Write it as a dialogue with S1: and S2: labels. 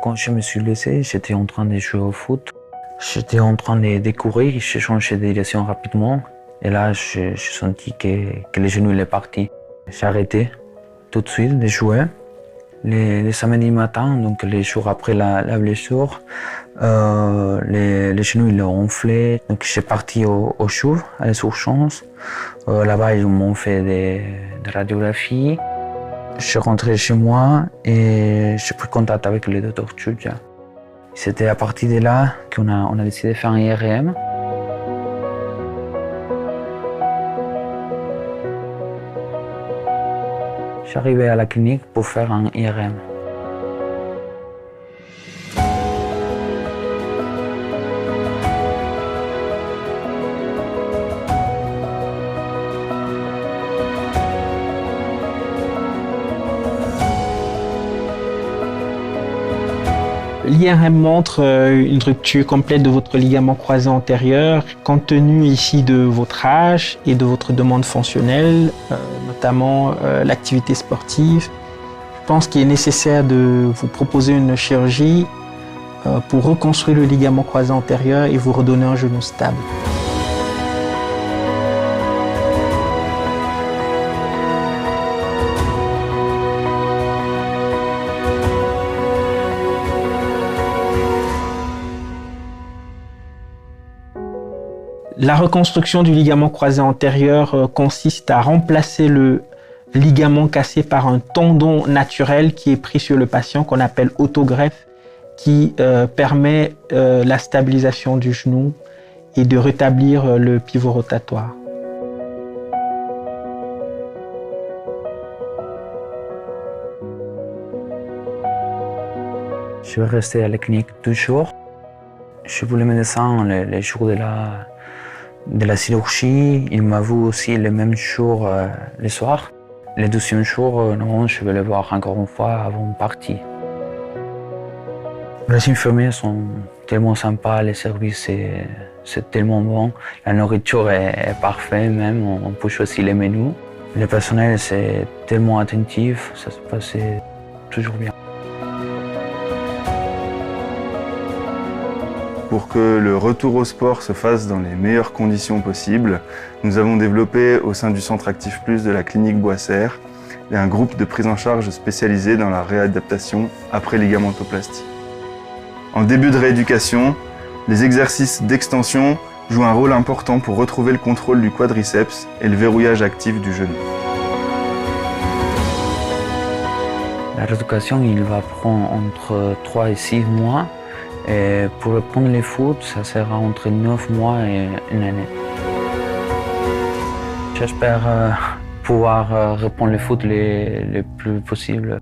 S1: Quand je me suis blessé, j'étais en train de jouer au foot. J'étais en train de courir, j'ai changé de direction rapidement. Et là, j'ai senti que le genou est parti. J'ai arrêté tout de suite de jouer. Les samedis matin, donc les jours après la blessure, les genoux ils ont enflé. Donc je suis parti au CHUV, à les urgences. Là-bas, ils m'ont fait des radiographies. Je suis rentré chez moi et j'ai pris contact avec le docteur Tchudja. C'était à partir de là qu'on a décidé de faire un IRM. Je suis arrivé à la clinique pour faire un IRM.
S2: L'IRM montre une rupture complète de votre ligament croisé antérieur. Compte tenu ici de votre âge et de votre demande fonctionnelle, notamment l'activité sportive, je pense qu'il est nécessaire de vous proposer une chirurgie pour reconstruire le ligament croisé antérieur et vous redonner un genou stable. La reconstruction du ligament croisé antérieur consiste à remplacer le ligament cassé par un tendon naturel qui est pris sur le patient, qu'on appelle autogreffe, qui permet la stabilisation du genou et de rétablir le pivot rotatoire.
S1: Je vais rester à la clinique 2 jours. Je voulais me descendre les jours de la chirurgie. Il m'a vu aussi le même jour le soir. Le deuxième jour, non, je vais le voir encore une fois avant de partir. Les infirmiers sont tellement sympas, les services c'est tellement bon. La nourriture est parfaite même, on peut choisir les menus. Le personnel c'est tellement attentif, ça se passait toujours bien.
S3: Pour que le retour au sport se fasse dans les meilleures conditions possibles, nous avons développé au sein du Centre Actif Plus de la clinique Boissère un groupe de prise en charge spécialisé dans la réadaptation après ligamentoplastie. En début de rééducation, les exercices d'extension jouent un rôle important pour retrouver le contrôle du quadriceps et le verrouillage actif du genou.
S1: La rééducation, il va prendre entre 3 et 6 mois. Et pour reprendre le foot, ça sera entre 9 mois et une année. J'espère pouvoir reprendre le foot le plus possible.